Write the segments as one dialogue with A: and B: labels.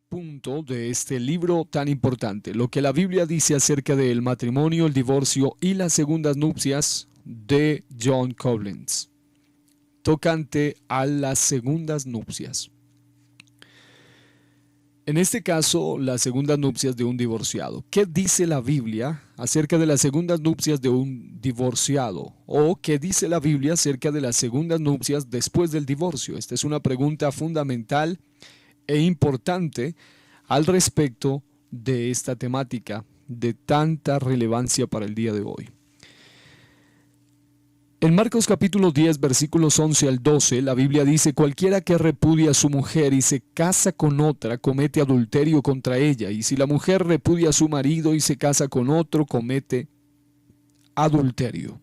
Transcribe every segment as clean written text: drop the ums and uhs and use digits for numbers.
A: punto de este libro tan importante, lo que la Biblia dice acerca del matrimonio, el divorcio y las segundas nupcias de John Collins, tocante a las segundas nupcias. En este caso, las segundas nupcias de un divorciado. ¿Qué dice la Biblia acerca de las segundas nupcias de un divorciado? ¿O qué dice la Biblia acerca de las segundas nupcias después del divorcio? Esta es una pregunta fundamental e importante al respecto de esta temática de tanta relevancia para el día de hoy. En Marcos capítulo 10, versículos 11 al 12, la Biblia dice: cualquiera que repudia a su mujer y se casa con otra, comete adulterio contra ella. Y si la mujer repudia a su marido y se casa con otro, comete adulterio.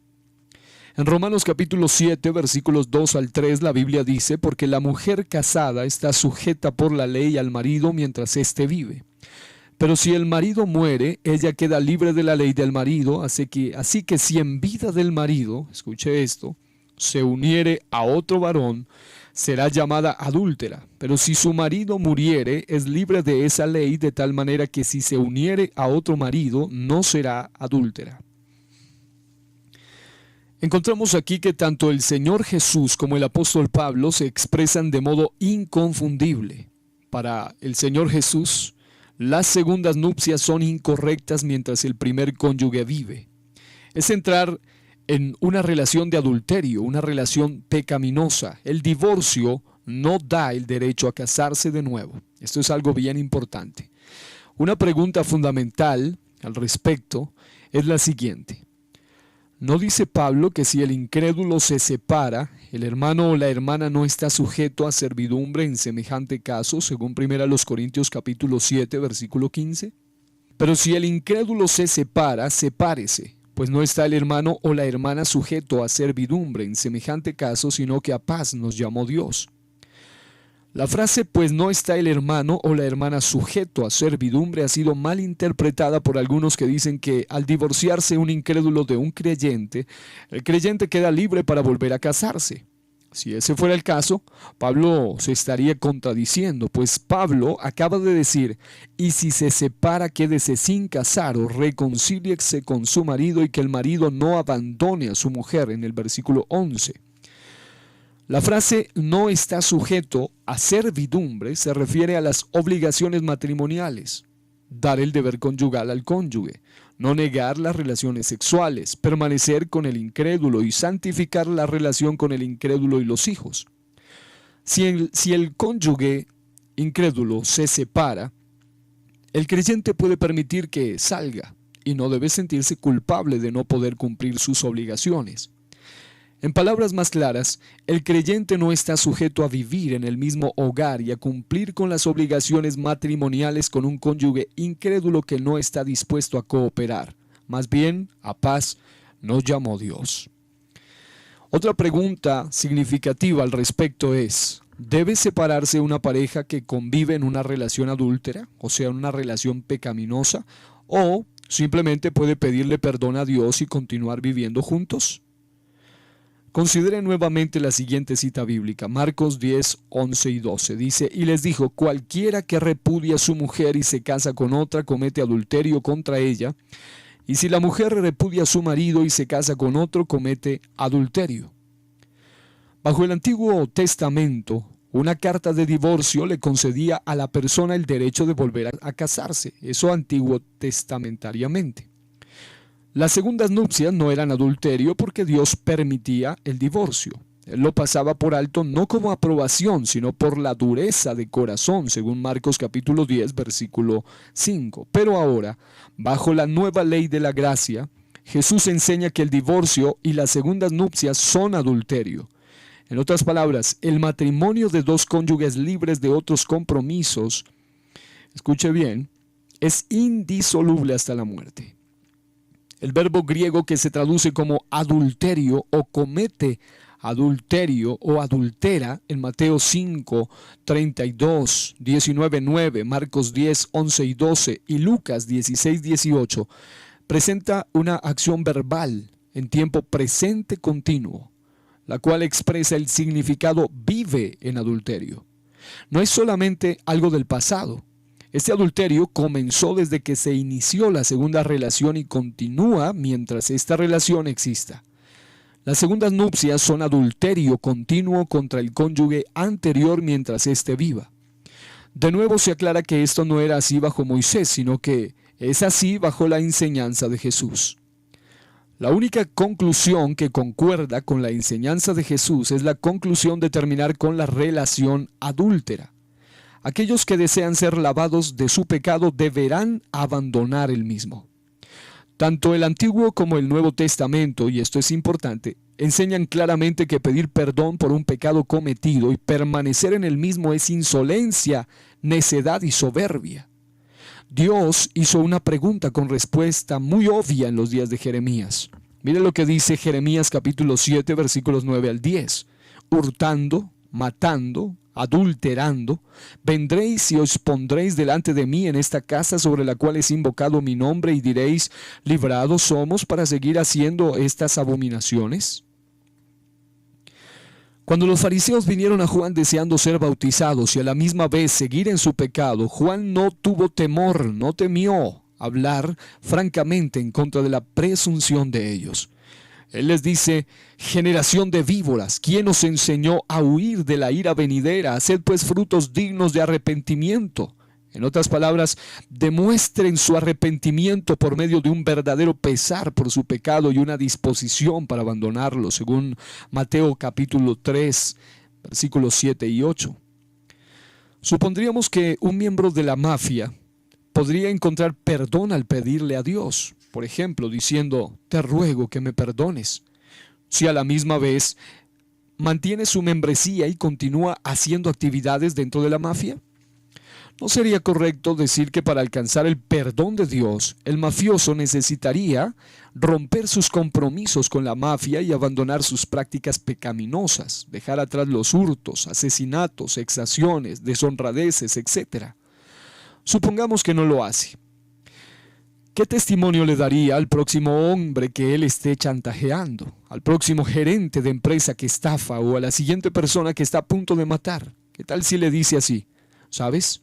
A: En Romanos capítulo 7, versículos 2 al 3, la Biblia dice: porque la mujer casada está sujeta por la ley al marido mientras éste vive. Pero si el marido muere, ella queda libre de la ley del marido, así que si en vida del marido, escuche esto, se uniere a otro varón, será llamada adúltera. Pero si su marido muriere, es libre de esa ley, de tal manera que si se uniere a otro marido, no será adúltera. Encontramos aquí que tanto el Señor Jesús como el apóstol Pablo se expresan de modo inconfundible. Para el Señor Jesús, las segundas nupcias son incorrectas mientras el primer cónyuge vive. Es entrar en una relación de adulterio, una relación pecaminosa. El divorcio no da el derecho a casarse de nuevo. Esto es algo bien importante. Una pregunta fundamental al respecto es la siguiente. ¿No dice Pablo que si el incrédulo se separa, el hermano o la hermana no está sujeto a servidumbre en semejante caso, según 1 Corintios capítulo 7, versículo 15? Pero si el incrédulo se separa, sepárese, pues no está el hermano o la hermana sujeto a servidumbre en semejante caso, sino que a paz nos llamó Dios. La frase "pues no está el hermano o la hermana sujeto a servidumbre" ha sido mal interpretada por algunos que dicen que al divorciarse un incrédulo de un creyente, el creyente queda libre para volver a casarse. Si ese fuera el caso, Pablo se estaría contradiciendo, pues Pablo acaba de decir: y si se separa, quédese sin casar o reconcíliese con su marido, y que el marido no abandone a su mujer, en el versículo 11. La frase "no está sujeto a servidumbre" se refiere a las obligaciones matrimoniales: dar el deber conyugal al cónyuge, no negar las relaciones sexuales, permanecer con el incrédulo y santificar la relación con el incrédulo y los hijos. Si el cónyuge incrédulo se separa, el creyente puede permitir que salga y no debe sentirse culpable de no poder cumplir sus obligaciones. En palabras más claras, el creyente no está sujeto a vivir en el mismo hogar y a cumplir con las obligaciones matrimoniales con un cónyuge incrédulo que no está dispuesto a cooperar. Más bien, a paz nos llamó Dios. Otra pregunta significativa al respecto es: ¿debe separarse una pareja que convive en una relación adúltera, o sea, en una relación pecaminosa, o simplemente puede pedirle perdón a Dios y continuar viviendo juntos? Considere nuevamente la siguiente cita bíblica, Marcos 10, 11 y 12. Dice: y les dijo: cualquiera que repudia a su mujer y se casa con otra, comete adulterio contra ella. Y si la mujer repudia a su marido y se casa con otro, comete adulterio. Bajo el Antiguo Testamento, una carta de divorcio le concedía a la persona el derecho de volver a casarse. Eso antiguo testamentariamente. Las segundas nupcias no eran adulterio porque Dios permitía el divorcio. Él lo pasaba por alto no como aprobación, sino por la dureza de corazón, según Marcos capítulo 10, versículo 5. Pero ahora, bajo la nueva ley de la gracia, Jesús enseña que el divorcio y las segundas nupcias son adulterio. En otras palabras, el matrimonio de dos cónyuges libres de otros compromisos, escuche bien, es indisoluble hasta la muerte. El verbo griego que se traduce como adulterio o comete adulterio o adultera en Mateo 5, 32, 19, 9, Marcos 10, 11 y 12 y Lucas 16, 18, presenta una acción verbal en tiempo presente continuo, la cual expresa el significado "vive en adulterio". No es solamente algo del pasado. Este adulterio comenzó desde que se inició la segunda relación y continúa mientras esta relación exista. Las segundas nupcias son adulterio continuo contra el cónyuge anterior mientras éste viva. De nuevo se aclara que esto no era así bajo Moisés, sino que es así bajo la enseñanza de Jesús. La única conclusión que concuerda con la enseñanza de Jesús es la conclusión de terminar con la relación adúltera. Aquellos que desean ser lavados de su pecado deberán abandonar el mismo. Tanto el Antiguo como el Nuevo Testamento, y esto es importante, enseñan claramente que pedir perdón por un pecado cometido y permanecer en el mismo es insolencia, necedad y soberbia. Dios hizo una pregunta con respuesta muy obvia en los días de Jeremías. Mire lo que dice Jeremías capítulo 7, versículos 9 al 10. Hurtando, matando, adulterando, vendréis y os pondréis delante de mí en esta casa sobre la cual es invocado mi nombre y diréis, ¿librados somos para seguir haciendo estas abominaciones? Cuando los fariseos vinieron a Juan deseando ser bautizados y a la misma vez seguir en su pecado, Juan no tuvo temor, no temió hablar francamente en contra de la presunción de ellos. Él les dice, generación de víboras, ¿quién os enseñó a huir de la ira venidera? Haced pues frutos dignos de arrepentimiento. En otras palabras, demuestren su arrepentimiento por medio de un verdadero pesar por su pecado y una disposición para abandonarlo, según Mateo capítulo 3, versículos 7 y 8. Supondríamos que un miembro de la mafia podría encontrar perdón al pedirle a Dios, por ejemplo, diciendo, te ruego que me perdones, si a la misma vez mantiene su membresía y continúa haciendo actividades dentro de la mafia. ¿No sería correcto decir que para alcanzar el perdón de Dios, el mafioso necesitaría romper sus compromisos con la mafia y abandonar sus prácticas pecaminosas, dejar atrás los hurtos, asesinatos, exacciones, deshonradeces, etc.? Supongamos que no lo hace. ¿Qué testimonio le daría al próximo hombre que él esté chantajeando, al próximo gerente de empresa que estafa o a la siguiente persona que está a punto de matar? ¿Qué tal si le dice así? ¿Sabes?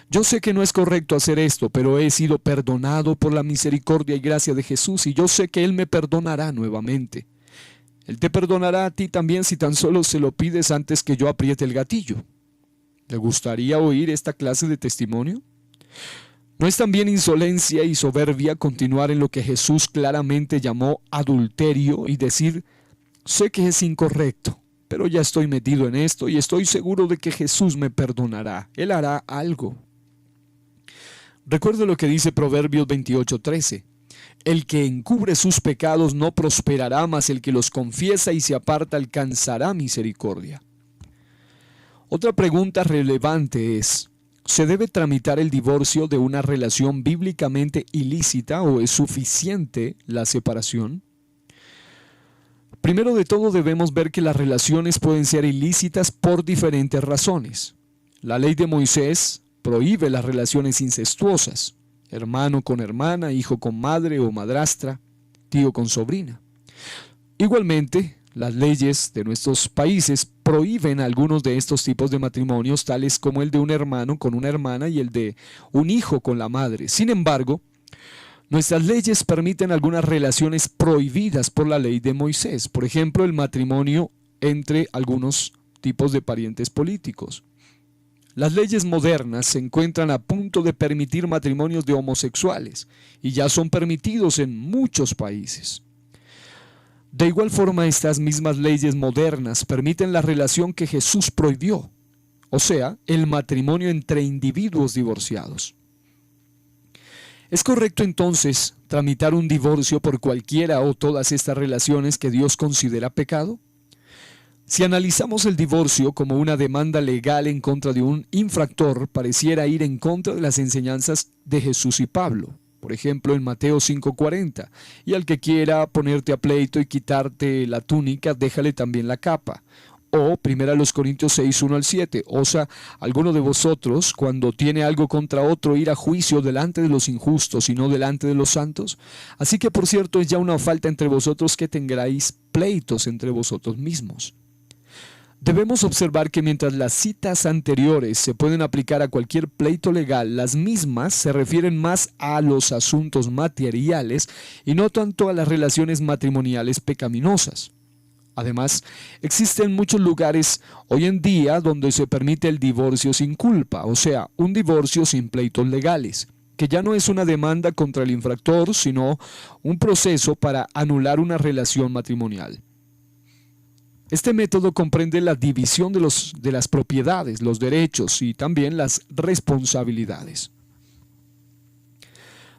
A: Yo sé que no es correcto hacer esto, pero he sido perdonado por la misericordia y gracia de Jesús y yo sé que Él me perdonará nuevamente. Él te perdonará a ti también si tan solo se lo pides antes que yo apriete el gatillo. ¿Le gustaría oír esta clase de testimonio? ¿No es también insolencia y soberbia continuar en lo que Jesús claramente llamó adulterio y decir, sé que es incorrecto, pero ya estoy metido en esto y estoy seguro de que Jesús me perdonará. Él hará algo. Recuerdo lo que dice Proverbios 28:13. El que encubre sus pecados no prosperará, mas el que los confiesa y se aparta alcanzará misericordia. Otra pregunta relevante es, ¿se debe tramitar el divorcio de una relación bíblicamente ilícita o es suficiente la separación? Primero de todo debemos ver que las relaciones pueden ser ilícitas por diferentes razones. La ley de Moisés prohíbe las relaciones incestuosas, hermano con hermana, hijo con madre o madrastra, tío con sobrina. Igualmente, las leyes de nuestros países prohíben algunos de estos tipos de matrimonios, tales como el de un hermano con una hermana y el de un hijo con la madre. Sin embargo, nuestras leyes permiten algunas relaciones prohibidas por la ley de Moisés, por ejemplo, el matrimonio entre algunos tipos de parientes políticos. Las leyes modernas se encuentran a punto de permitir matrimonios de homosexuales y ya son permitidos en muchos países. De igual forma, estas mismas leyes modernas permiten la relación que Jesús prohibió, o sea, el matrimonio entre individuos divorciados. ¿Es correcto entonces tramitar un divorcio por cualquiera o todas estas relaciones que Dios considera pecado? Si analizamos el divorcio como una demanda legal en contra de un infractor, pareciera ir en contra de las enseñanzas de Jesús y Pablo. Por ejemplo, en Mateo 5:40, y al que quiera ponerte a pleito y quitarte la túnica, déjale también la capa. O 1 Corintios 6:1 al 7, ¿osa alguno de vosotros, cuando tiene algo contra otro, ir a juicio delante de los injustos y no delante de los santos? Así que, por cierto, es ya una falta entre vosotros que tengáis pleitos entre vosotros mismos. Debemos observar que mientras las citas anteriores se pueden aplicar a cualquier pleito legal, las mismas se refieren más a los asuntos materiales y no tanto a las relaciones matrimoniales pecaminosas. Además, existen muchos lugares hoy en día donde se permite el divorcio sin culpa, o sea, un divorcio sin pleitos legales, que ya no es una demanda contra el infractor, sino un proceso para anular una relación matrimonial. Este método comprende la división de las propiedades, los derechos y también las responsabilidades.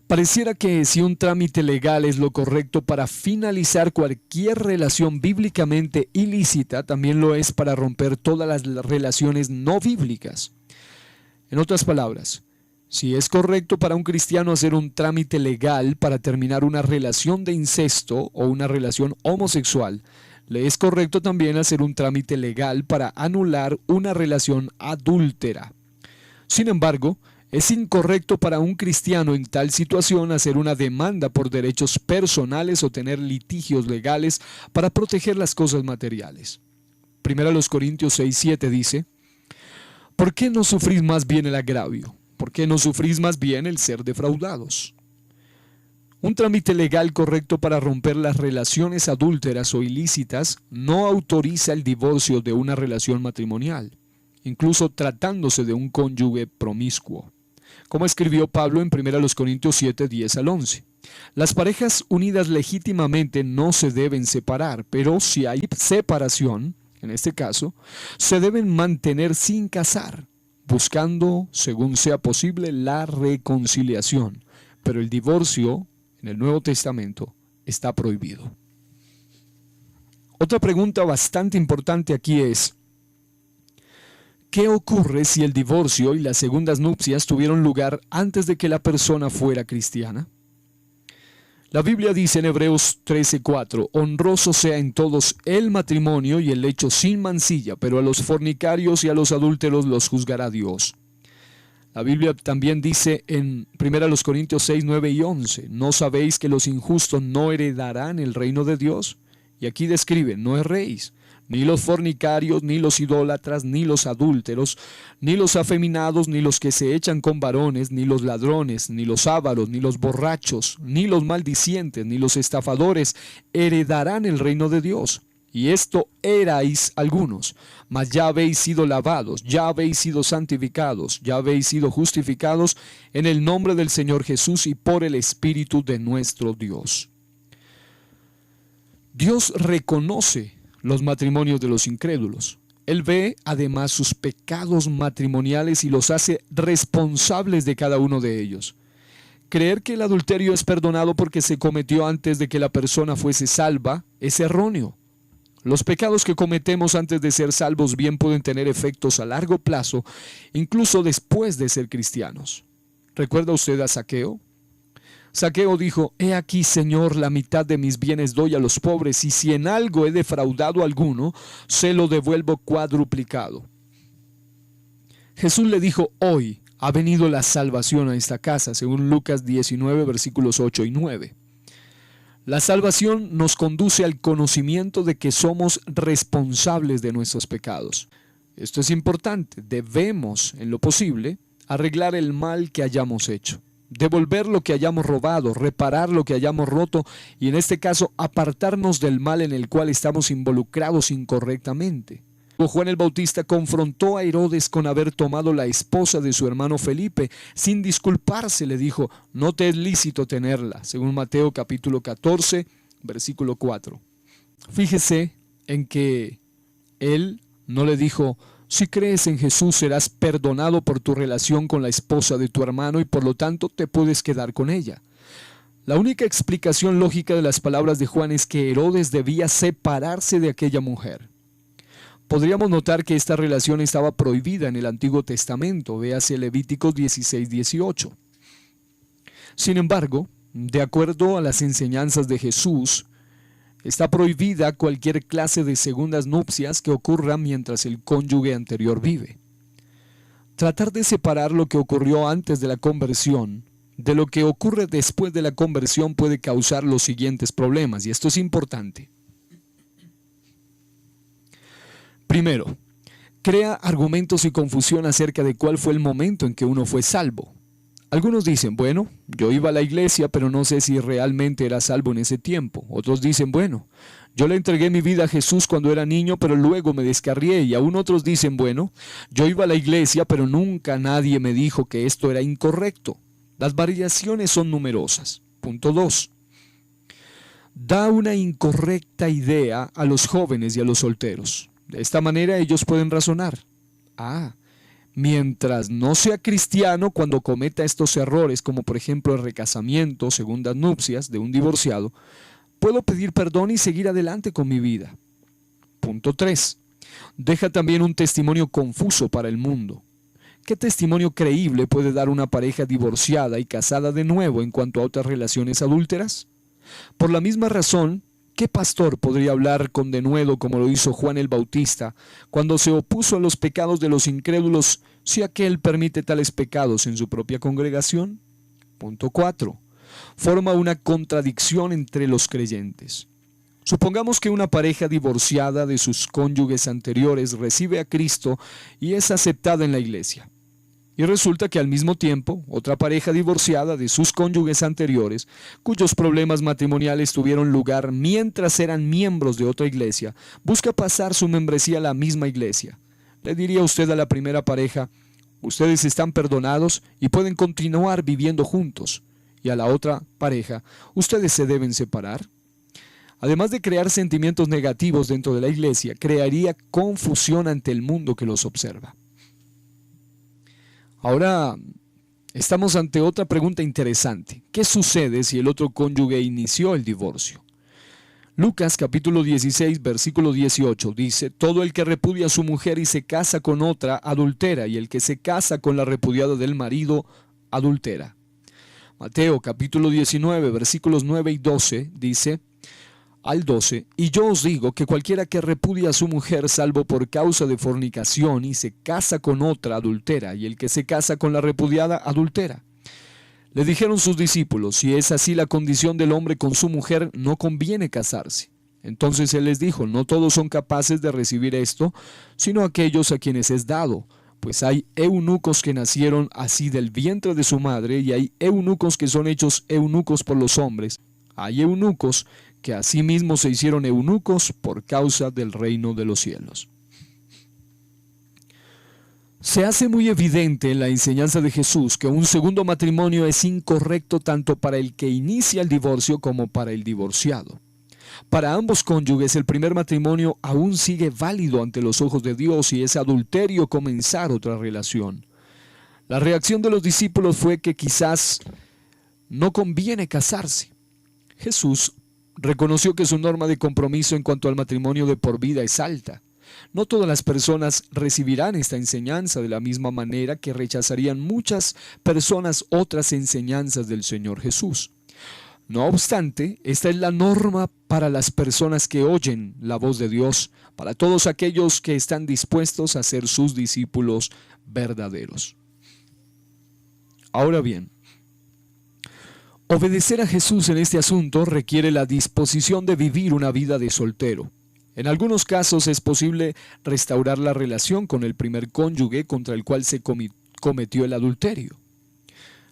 A: Pareciera que si un trámite legal es lo correcto para finalizar cualquier relación bíblicamente ilícita, también lo es para romper todas las relaciones no bíblicas. En otras palabras, si es correcto para un cristiano hacer un trámite legal para terminar una relación de incesto o una relación homosexual, le es correcto también hacer un trámite legal para anular una relación adúltera. Sin embargo, es incorrecto para un cristiano en tal situación hacer una demanda por derechos personales o tener litigios legales para proteger las cosas materiales. 1 Corintios 6:7 dice: ¿por qué no sufrís más bien el agravio? ¿Por qué no sufrís más bien el ser defraudados? Un trámite legal correcto para romper las relaciones adúlteras o ilícitas no autoriza el divorcio de una relación matrimonial, incluso tratándose de un cónyuge promiscuo. Como escribió Pablo en 1 Corintios 7, 10 al 11. Las parejas unidas legítimamente no se deben separar, pero si hay separación, en este caso, se deben mantener sin casar, buscando, según sea posible, la reconciliación. Pero el divorcio en el Nuevo Testamento está prohibido. Otra pregunta bastante importante aquí es: ¿qué ocurre si el divorcio y las segundas nupcias tuvieron lugar antes de que la persona fuera cristiana? La Biblia dice en Hebreos 13:4: honroso sea en todos el matrimonio y el lecho sin mancilla, pero a los fornicarios y a los adúlteros los juzgará Dios. La Biblia también dice en 1 Corintios 6, 9 y 11: ¿no sabéis que los injustos no heredarán el reino de Dios? Y aquí describe: no erréis, ni los fornicarios, ni los idólatras, ni los adúlteros, ni los afeminados, ni los que se echan con varones, ni los ladrones, ni los ávaros, ni los borrachos, ni los maldicientes, ni los estafadores heredarán el reino de Dios. Y esto erais algunos, mas ya habéis sido lavados, ya habéis sido santificados, ya habéis sido justificados en el nombre del Señor Jesús y por el Espíritu de nuestro Dios. Dios reconoce los matrimonios de los incrédulos. Él ve además sus pecados matrimoniales y los hace responsables de cada uno de ellos. Creer que el adulterio es perdonado porque se cometió antes de que la persona fuese salva es erróneo. Los pecados que cometemos antes de ser salvos bien pueden tener efectos a largo plazo, incluso después de ser cristianos. ¿Recuerda usted a Zaqueo? Zaqueo dijo: he aquí, Señor, la mitad de mis bienes doy a los pobres, y si en algo he defraudado a alguno, se lo devuelvo cuadruplicado. Jesús le dijo: hoy ha venido la salvación a esta casa, según Lucas 19, versículos 8 y 9. La salvación nos conduce al conocimiento de que somos responsables de nuestros pecados. Esto es importante. Debemos, en lo posible, arreglar el mal que hayamos hecho, devolver lo que hayamos robado, reparar lo que hayamos roto y, en este caso, apartarnos del mal en el cual estamos involucrados incorrectamente. Juan el Bautista confrontó a Herodes con haber tomado la esposa de su hermano Felipe. Sin disculparse le dijo: no te es lícito tenerla, según Mateo capítulo 14, versículo 4. Fíjese en que él no le dijo: si crees en Jesús serás perdonado por tu relación con la esposa de tu hermano y por lo tanto te puedes quedar con ella. La única explicación lógica de las palabras de Juan es que Herodes debía separarse de aquella mujer. Podríamos notar que esta relación estaba prohibida en el Antiguo Testamento, véase Levíticos 16, 18. Sin embargo, de acuerdo a las enseñanzas de Jesús, está prohibida cualquier clase de segundas nupcias que ocurra mientras el cónyuge anterior vive. Tratar de separar lo que ocurrió antes de la conversión de lo que ocurre después de la conversión puede causar los siguientes problemas, y esto es importante. Primero, crea argumentos y confusión acerca de cuál fue el momento en que uno fue salvo. Algunos dicen, bueno, yo iba a la iglesia, pero no sé si realmente era salvo en ese tiempo. Otros dicen, bueno, yo le entregué mi vida a Jesús cuando era niño, pero luego me descarrié. Y aún otros dicen, bueno, yo iba a la iglesia, pero nunca nadie me dijo que esto era incorrecto. Las variaciones son numerosas. Punto 2. Da una incorrecta idea a los jóvenes y a los solteros. De esta manera ellos pueden razonar. Mientras no sea cristiano, cuando cometa estos errores, como por ejemplo el recasamiento, segundas nupcias de un divorciado, puedo pedir perdón y seguir adelante con mi vida. Punto 3. Deja también un testimonio confuso para el mundo. ¿Qué testimonio creíble puede dar una pareja divorciada y casada de nuevo en cuanto a otras relaciones adúlteras? Por la misma razón, ¿qué pastor podría hablar con denuedo como lo hizo Juan el Bautista cuando se opuso a los pecados de los incrédulos si aquel permite tales pecados en su propia congregación? Punto 4. Forma una contradicción entre los creyentes. Supongamos que una pareja divorciada de sus cónyuges anteriores recibe a Cristo y es aceptada en la iglesia. Y resulta que al mismo tiempo, otra pareja divorciada de sus cónyuges anteriores, cuyos problemas matrimoniales tuvieron lugar mientras eran miembros de otra iglesia, busca pasar su membresía a la misma iglesia. Le diría usted a la primera pareja, ustedes están perdonados y pueden continuar viviendo juntos. Y a la otra pareja, ustedes se deben separar. Además de crear sentimientos negativos dentro de la iglesia, crearía confusión ante el mundo que los observa. Ahora estamos ante otra pregunta interesante. ¿Qué sucede si el otro cónyuge inició el divorcio? Lucas capítulo 16, versículo 18 dice, todo el que repudia a su mujer y se casa con otra, adultera, y el que se casa con la repudiada del marido, adultera. Mateo capítulo 19, versículos 9 y 12 dice, al 12, y yo os digo que cualquiera que repudia a su mujer salvo por causa de fornicación y se casa con otra adultera, y el que se casa con la repudiada adultera. Le dijeron sus discípulos, si es así la condición del hombre con su mujer, no conviene casarse. Entonces él les dijo, no todos son capaces de recibir esto, sino aquellos a quienes es dado, pues hay eunucos que nacieron así del vientre de su madre, y hay eunucos que son hechos eunucos por los hombres. Hay eunucos que asimismo se hicieron eunucos por causa del reino de los cielos. Se hace muy evidente en la enseñanza de Jesús que un segundo matrimonio es incorrecto tanto para el que inicia el divorcio como para el divorciado. Para ambos cónyuges el primer matrimonio aún sigue válido ante los ojos de Dios y es adulterio comenzar otra relación. La reacción de los discípulos fue que quizás no conviene casarse. Jesús reconoció que su norma de compromiso en cuanto al matrimonio de por vida es alta. No todas las personas recibirán esta enseñanza de la misma manera que rechazarían muchas personas otras enseñanzas del Señor Jesús. No obstante, esta es la norma para las personas que oyen la voz de Dios, para todos aquellos que están dispuestos a ser sus discípulos verdaderos. Ahora bien, obedecer a Jesús en este asunto requiere la disposición de vivir una vida de soltero. En algunos casos es posible restaurar la relación con el primer cónyuge contra el cual se cometió el adulterio.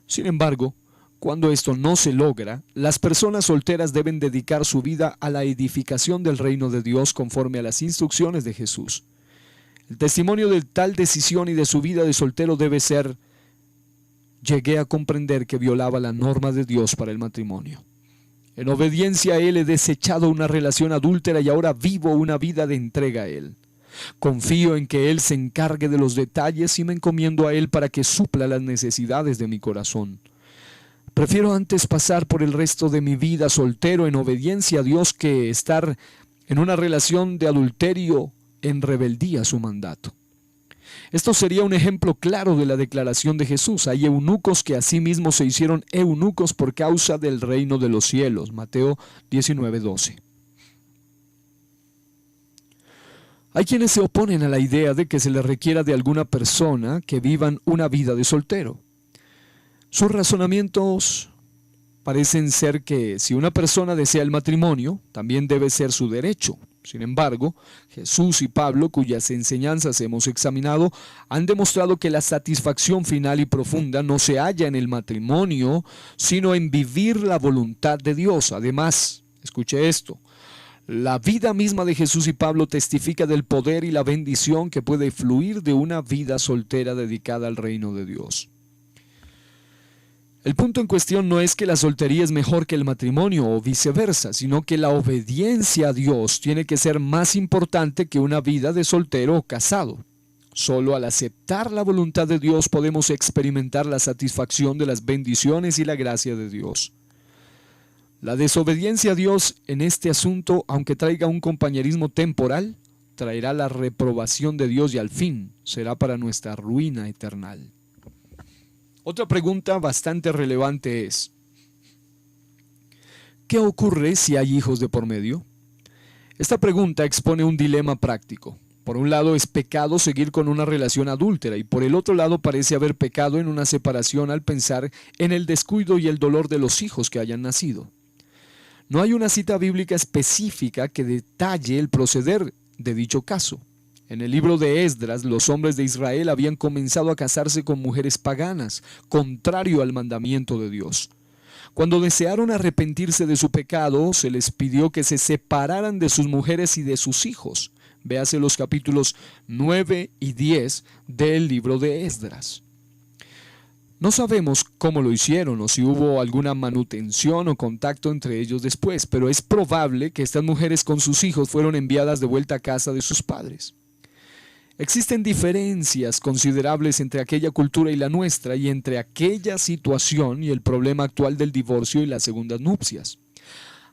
A: Sin embargo, cuando esto no se logra, las personas solteras deben dedicar su vida a la edificación del reino de Dios conforme a las instrucciones de Jesús. El testimonio de tal decisión y de su vida de soltero debe ser: llegué a comprender que violaba la norma de Dios para el matrimonio. En obediencia a Él he desechado una relación adúltera y ahora vivo una vida de entrega a Él. Confío en que Él se encargue de los detalles y me encomiendo a Él para que supla las necesidades de mi corazón. Prefiero antes pasar por el resto de mi vida soltero en obediencia a Dios que estar en una relación de adulterio en rebeldía a su mandato. Esto sería un ejemplo claro de la declaración de Jesús. Hay eunucos que asimismo se hicieron eunucos por causa del reino de los cielos. Mateo 19:12. Hay quienes se oponen a la idea de que se le requiera de alguna persona que vivan una vida de soltero. Sus razonamientos parecen ser que si una persona desea el matrimonio, también debe ser su derecho. Sin embargo, Jesús y Pablo, cuyas enseñanzas hemos examinado, han demostrado que la satisfacción final y profunda no se halla en el matrimonio, sino en vivir la voluntad de Dios. Además, escuche esto, la vida misma de Jesús y Pablo testifica del poder y la bendición que puede fluir de una vida soltera dedicada al reino de Dios. El punto en cuestión no es que la soltería es mejor que el matrimonio o viceversa, sino que la obediencia a Dios tiene que ser más importante que una vida de soltero o casado. Solo al aceptar la voluntad de Dios podemos experimentar la satisfacción de las bendiciones y la gracia de Dios. La desobediencia a Dios en este asunto, aunque traiga un compañerismo temporal, traerá la reprobación de Dios y al fin será para nuestra ruina eterna. Otra pregunta bastante relevante es, ¿qué ocurre si hay hijos de por medio? Esta pregunta expone un dilema práctico. Por un lado es pecado seguir con una relación adúltera y por el otro lado parece haber pecado en una separación al pensar en el descuido y el dolor de los hijos que hayan nacido. No hay una cita bíblica específica que detalle el proceder de dicho caso. En el libro de Esdras, los hombres de Israel habían comenzado a casarse con mujeres paganas, contrario al mandamiento de Dios. Cuando desearon arrepentirse de su pecado, se les pidió que se separaran de sus mujeres y de sus hijos. Véase los capítulos 9 y 10 del libro de Esdras. No sabemos cómo lo hicieron o si hubo alguna manutención o contacto entre ellos después, pero es probable que estas mujeres con sus hijos fueron enviadas de vuelta a casa de sus padres. Existen diferencias considerables entre aquella cultura y la nuestra y entre aquella situación y el problema actual del divorcio y las segundas nupcias.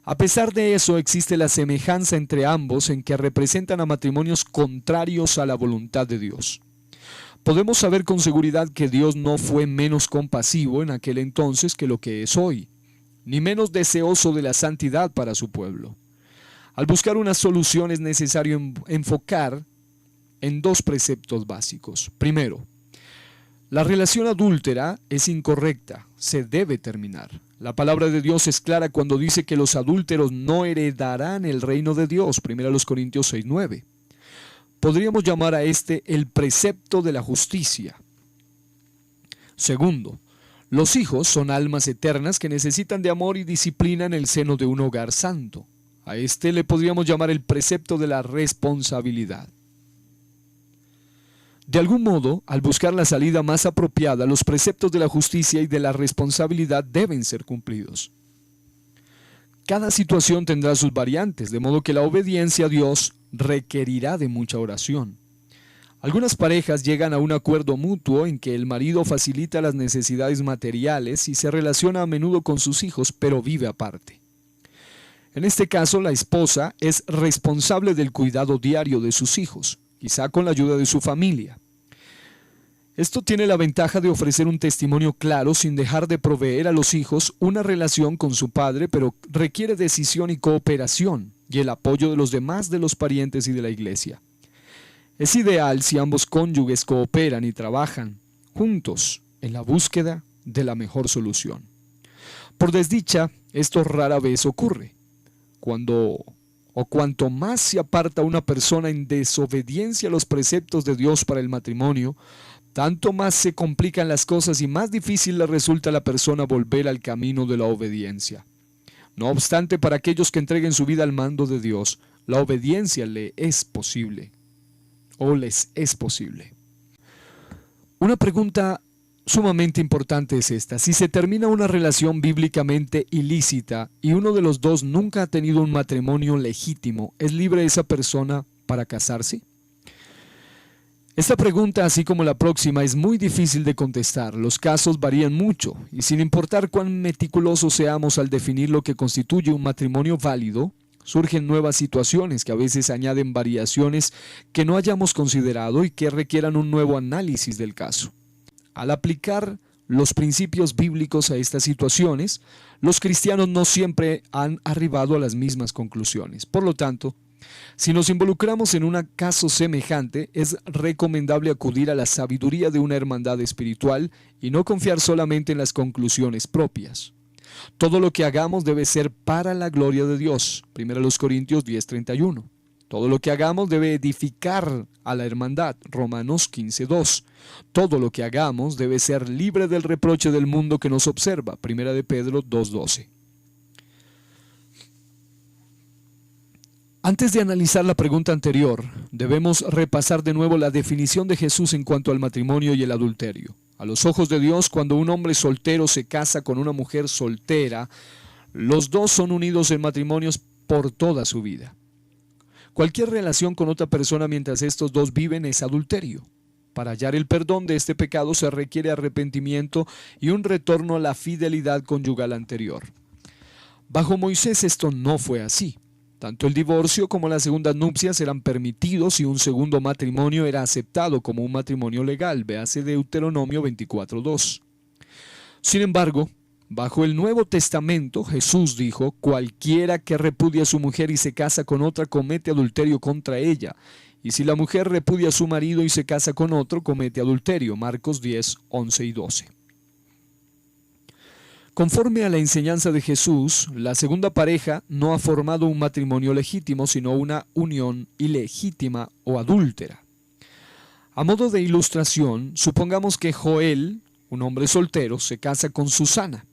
A: A pesar de eso, existe la semejanza entre ambos en que representan a matrimonios contrarios a la voluntad de Dios. Podemos saber con seguridad que Dios no fue menos compasivo en aquel entonces que lo que es hoy, ni menos deseoso de la santidad para su pueblo. Al buscar una solución es necesario enfocar en dos preceptos básicos. Primero, la relación adúltera es incorrecta, se debe terminar. La palabra de Dios es clara cuando dice que los adúlteros no heredarán el reino de Dios, 1 Corintios 6:9. Podríamos llamar a este el precepto de la justicia. Segundo, los hijos son almas eternas que necesitan de amor y disciplina en el seno de un hogar santo. A este le podríamos llamar el precepto de la responsabilidad. De algún modo, al buscar la salida más apropiada, los preceptos de la justicia y de la responsabilidad deben ser cumplidos. Cada situación tendrá sus variantes, de modo que la obediencia a Dios requerirá de mucha oración. Algunas parejas llegan a un acuerdo mutuo en que el marido facilita las necesidades materiales y se relaciona a menudo con sus hijos, pero vive aparte. En este caso, la esposa es responsable del cuidado diario de sus hijos, quizá con la ayuda de su familia. Esto tiene la ventaja de ofrecer un testimonio claro sin dejar de proveer a los hijos una relación con su padre, pero requiere decisión y cooperación y el apoyo de los demás de los parientes y de la iglesia. Es ideal si ambos cónyuges cooperan y trabajan juntos en la búsqueda de la mejor solución. Por desdicha, esto rara vez ocurre. Cuanto más se aparta una persona en desobediencia a los preceptos de Dios para el matrimonio, tanto más se complican las cosas y más difícil le resulta a la persona volver al camino de la obediencia. No obstante, para aquellos que entreguen su vida al mando de Dios, la obediencia les es posible. Una pregunta sumamente importante es esta: si se termina una relación bíblicamente ilícita y uno de los dos nunca ha tenido un matrimonio legítimo, ¿es libre esa persona para casarse? Esta pregunta, así como la próxima, es muy difícil de contestar. Los casos varían mucho y sin importar cuán meticulosos seamos al definir lo que constituye un matrimonio válido, surgen nuevas situaciones que a veces añaden variaciones que no hayamos considerado y que requieran un nuevo análisis del caso. Al aplicar los principios bíblicos a estas situaciones, los cristianos no siempre han arribado a las mismas conclusiones. Por lo tanto, si nos involucramos en un caso semejante, es recomendable acudir a la sabiduría de una hermandad espiritual y no confiar solamente en las conclusiones propias. Todo lo que hagamos debe ser para la gloria de Dios. 1 Corintios 10:31. Todo lo que hagamos debe edificar a la hermandad. Romanos 15:2. Todo lo que hagamos debe ser libre del reproche del mundo que nos observa. Primera de Pedro 2:12. Antes de analizar la pregunta anterior, debemos repasar de nuevo la definición de Jesús en cuanto al matrimonio y el adulterio. A los ojos de Dios, cuando un hombre soltero se casa con una mujer soltera, los dos son unidos en matrimonios por toda su vida. Cualquier relación con otra persona mientras estos dos viven es adulterio. Para hallar el perdón de este pecado se requiere arrepentimiento y un retorno a la fidelidad conyugal anterior. Bajo Moisés esto no fue así. Tanto el divorcio como las segundas nupcias eran permitidos y un segundo matrimonio era aceptado como un matrimonio legal. Véase Deuteronomio 24:2. Sin embargo, bajo el Nuevo Testamento, Jesús dijo: cualquiera que repudia a su mujer y se casa con otra comete adulterio contra ella. Y si la mujer repudia a su marido y se casa con otro, comete adulterio. Marcos 10:11 y 12. Conforme a la enseñanza de Jesús, la segunda pareja no ha formado un matrimonio legítimo, sino una unión ilegítima o adúltera. A modo de ilustración, supongamos que Joel, un hombre soltero, se casa con Susana,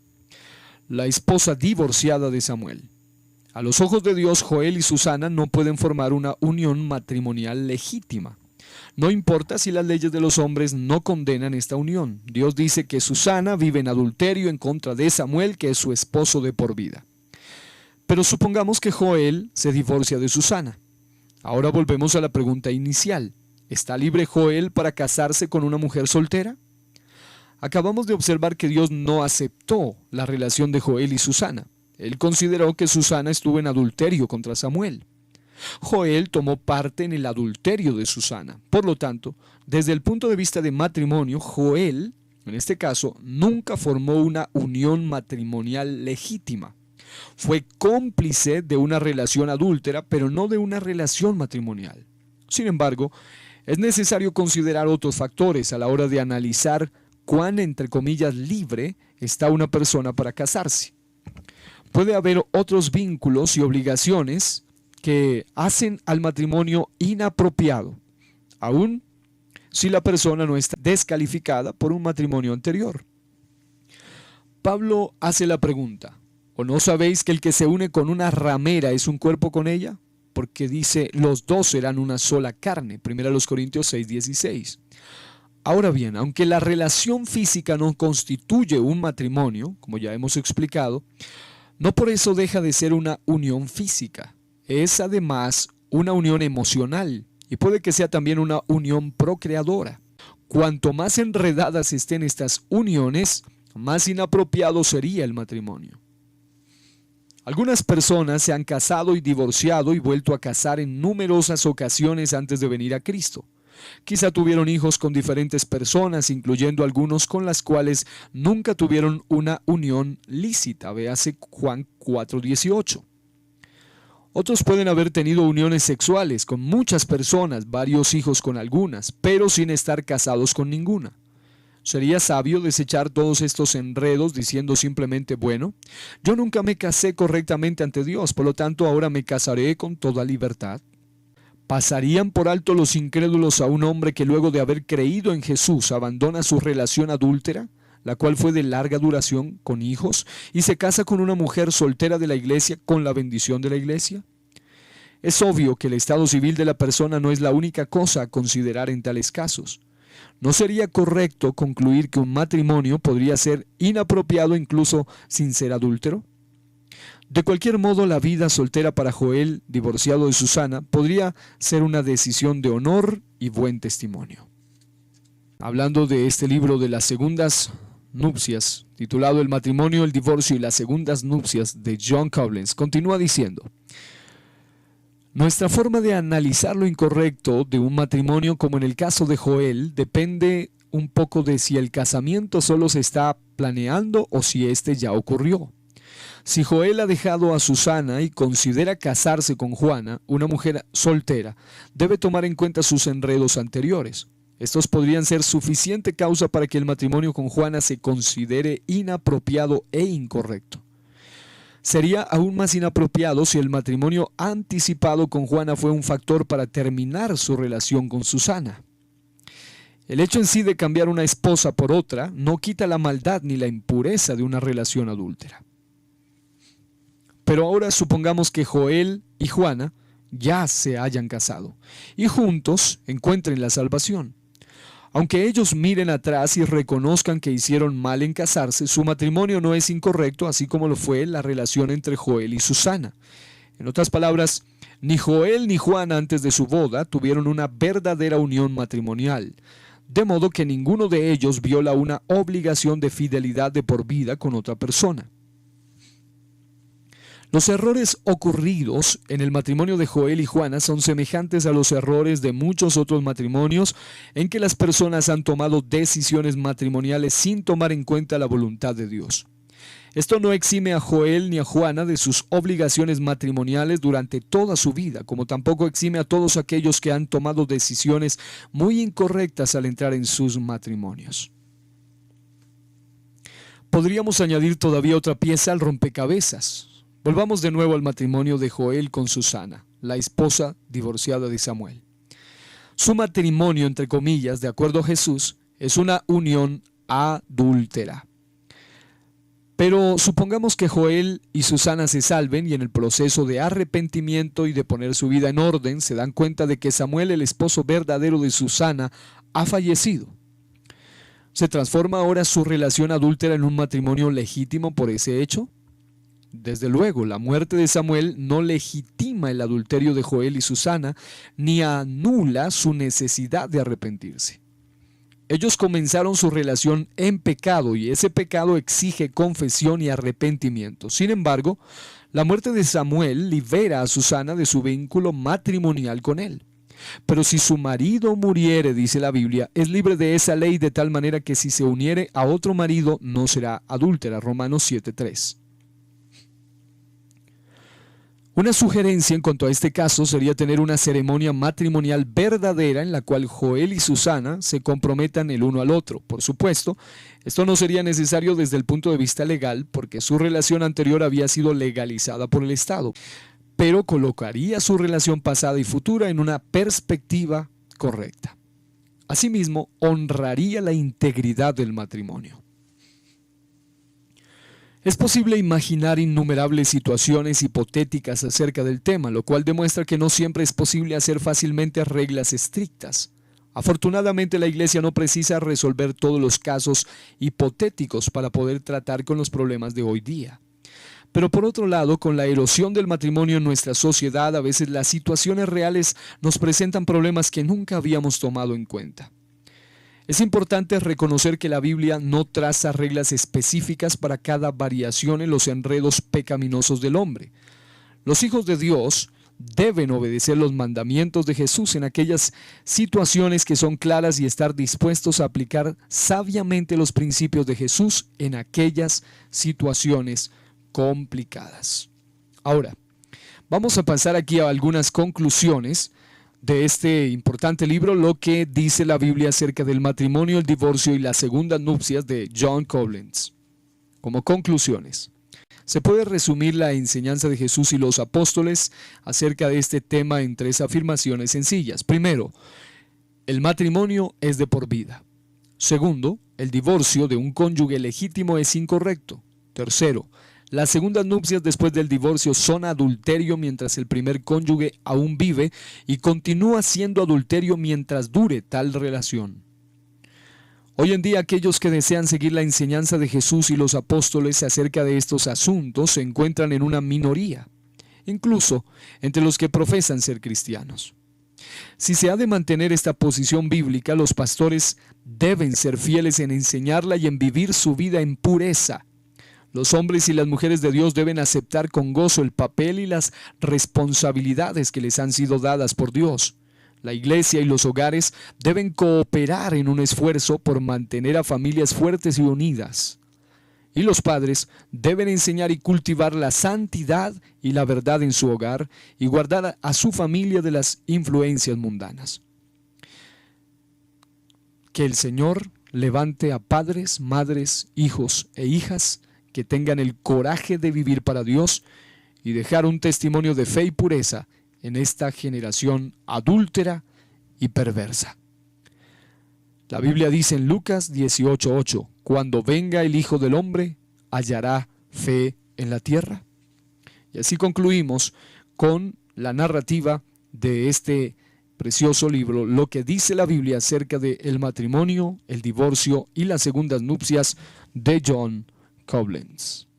A: la esposa divorciada de Samuel. A los ojos de Dios, Joel y Susana no pueden formar una unión matrimonial legítima. No importa si las leyes de los hombres no condenan esta unión. Dios dice que Susana vive en adulterio en contra de Samuel, que es su esposo de por vida. Pero supongamos que Joel se divorcia de Susana. Ahora volvemos a la pregunta inicial. ¿Está libre Joel para casarse con una mujer soltera? Acabamos de observar que Dios no aceptó la relación de Joel y Susana. Él consideró que Susana estuvo en adulterio contra Samuel. Joel tomó parte en el adulterio de Susana. Por lo tanto, desde el punto de vista de matrimonio, Joel, en este caso, nunca formó una unión matrimonial legítima. Fue cómplice de una relación adúltera, pero no de una relación matrimonial. Sin embargo, es necesario considerar otros factores a la hora de analizar cuán, entre comillas, libre está una persona para casarse. Puede haber otros vínculos y obligaciones que hacen al matrimonio inapropiado, aun si la persona no está descalificada por un matrimonio anterior. Pablo hace la pregunta: ¿o no sabéis que el que se une con una ramera es un cuerpo con ella? Porque dice, los dos serán una sola carne. 1 Corintios 6:16. Ahora bien, aunque la relación física no constituye un matrimonio, como ya hemos explicado, no por eso deja de ser una unión física. Es además una unión emocional y puede que sea también una unión procreadora. Cuanto más enredadas estén estas uniones, más inapropiado sería el matrimonio. Algunas personas se han casado y divorciado y vuelto a casar en numerosas ocasiones antes de venir a Cristo. Quizá tuvieron hijos con diferentes personas, incluyendo algunos con las cuales nunca tuvieron una unión lícita. Véase Juan 4:18. Otros pueden haber tenido uniones sexuales con muchas personas, varios hijos con algunas, pero sin estar casados con ninguna. ¿Sería sabio desechar todos estos enredos diciendo simplemente, bueno, yo nunca me casé correctamente ante Dios, por lo tanto ahora me casaré con toda libertad? ¿Pasarían por alto los incrédulos a un hombre que luego de haber creído en Jesús abandona su relación adúltera, la cual fue de larga duración, con hijos, y se casa con una mujer soltera de la iglesia con la bendición de la iglesia? Es obvio que el estado civil de la persona no es la única cosa a considerar en tales casos. ¿No sería correcto concluir que un matrimonio podría ser inapropiado incluso sin ser adúltero? De cualquier modo, la vida soltera para Joel, divorciado de Susana, podría ser una decisión de honor y buen testimonio. Hablando de este libro de las segundas nupcias, titulado El matrimonio, el divorcio y las segundas nupcias, de John Koblenz, continúa diciendo: nuestra forma de analizar lo incorrecto de un matrimonio, como en el caso de Joel, depende un poco de si el casamiento solo se está planeando o si éste ya ocurrió. Si Joel ha dejado a Susana y considera casarse con Juana, una mujer soltera, debe tomar en cuenta sus enredos anteriores. Estos podrían ser suficiente causa para que el matrimonio con Juana se considere inapropiado e incorrecto. Sería aún más inapropiado si el matrimonio anticipado con Juana fue un factor para terminar su relación con Susana. El hecho en sí de cambiar una esposa por otra no quita la maldad ni la impureza de una relación adúltera. Pero ahora supongamos que Joel y Juana ya se hayan casado y juntos encuentren la salvación. Aunque ellos miren atrás y reconozcan que hicieron mal en casarse, su matrimonio no es incorrecto, así como lo fue la relación entre Joel y Susana. En otras palabras, ni Joel ni Juana antes de su boda tuvieron una verdadera unión matrimonial, de modo que ninguno de ellos viola una obligación de fidelidad de por vida con otra persona. Los errores ocurridos en el matrimonio de Joel y Juana son semejantes a los errores de muchos otros matrimonios en que las personas han tomado decisiones matrimoniales sin tomar en cuenta la voluntad de Dios. Esto no exime a Joel ni a Juana de sus obligaciones matrimoniales durante toda su vida, como tampoco exime a todos aquellos que han tomado decisiones muy incorrectas al entrar en sus matrimonios. Podríamos añadir todavía otra pieza al rompecabezas. Volvamos de nuevo al matrimonio de Joel con Susana, la esposa divorciada de Samuel. Su matrimonio, entre comillas, de acuerdo a Jesús, es una unión adúltera. Pero supongamos que Joel y Susana se salven y en el proceso de arrepentimiento y de poner su vida en orden se dan cuenta de que Samuel, el esposo verdadero de Susana, ha fallecido. ¿Se transforma ahora su relación adúltera en un matrimonio legítimo por ese hecho? Desde luego, la muerte de Samuel no legitima el adulterio de Joel y Susana, ni anula su necesidad de arrepentirse. Ellos comenzaron su relación en pecado y ese pecado exige confesión y arrepentimiento. Sin embargo, la muerte de Samuel libera a Susana de su vínculo matrimonial con él. Pero si su marido muriere, dice la Biblia, es libre de esa ley de tal manera que si se uniere a otro marido no será adúltera. Romanos 7:3. Una sugerencia en cuanto a este caso sería tener una ceremonia matrimonial verdadera en la cual Joel y Susana se comprometan el uno al otro. Por supuesto, esto no sería necesario desde el punto de vista legal porque su relación anterior había sido legalizada por el Estado, pero colocaría su relación pasada y futura en una perspectiva correcta. Asimismo, honraría la integridad del matrimonio. Es posible imaginar innumerables situaciones hipotéticas acerca del tema, lo cual demuestra que no siempre es posible hacer fácilmente reglas estrictas. Afortunadamente, la Iglesia no precisa resolver todos los casos hipotéticos para poder tratar con los problemas de hoy día. Pero por otro lado, con la erosión del matrimonio en nuestra sociedad, a veces las situaciones reales nos presentan problemas que nunca habíamos tomado en cuenta. Es importante reconocer que la Biblia no traza reglas específicas para cada variación en los enredos pecaminosos del hombre. Los hijos de Dios deben obedecer los mandamientos de Jesús en aquellas situaciones que son claras y estar dispuestos a aplicar sabiamente los principios de Jesús en aquellas situaciones complicadas. Ahora, vamos a pasar aquí a algunas conclusiones de este importante libro, lo que dice la Biblia acerca del matrimonio, el divorcio y las segundas nupcias de John Collins. Como conclusiones, se puede resumir la enseñanza de Jesús y los apóstoles acerca de este tema en tres afirmaciones sencillas. Primero, el matrimonio es de por vida. Segundo, el divorcio de un cónyuge legítimo es incorrecto. Tercero, las segundas nupcias después del divorcio son adulterio mientras el primer cónyuge aún vive y continúa siendo adulterio mientras dure tal relación. Hoy en día aquellos que desean seguir la enseñanza de Jesús y los apóstoles acerca de estos asuntos se encuentran en una minoría, incluso entre los que profesan ser cristianos. Si se ha de mantener esta posición bíblica, los pastores deben ser fieles en enseñarla y en vivir su vida en pureza. Los hombres y las mujeres de Dios deben aceptar con gozo el papel y las responsabilidades que les han sido dadas por Dios. La iglesia y los hogares deben cooperar en un esfuerzo por mantener a familias fuertes y unidas. Y los padres deben enseñar y cultivar la santidad y la verdad en su hogar y guardar a su familia de las influencias mundanas. Que el Señor levante a padres, madres, hijos e hijas que tengan el coraje de vivir para Dios y dejar un testimonio de fe y pureza en esta generación adúltera y perversa. La Biblia dice en Lucas 18:8, cuando venga el Hijo del Hombre, ¿hallará fe en la tierra? Y así concluimos con la narrativa de este precioso libro, lo que dice la Biblia acerca del matrimonio, el divorcio y las segundas nupcias de John Koblenz.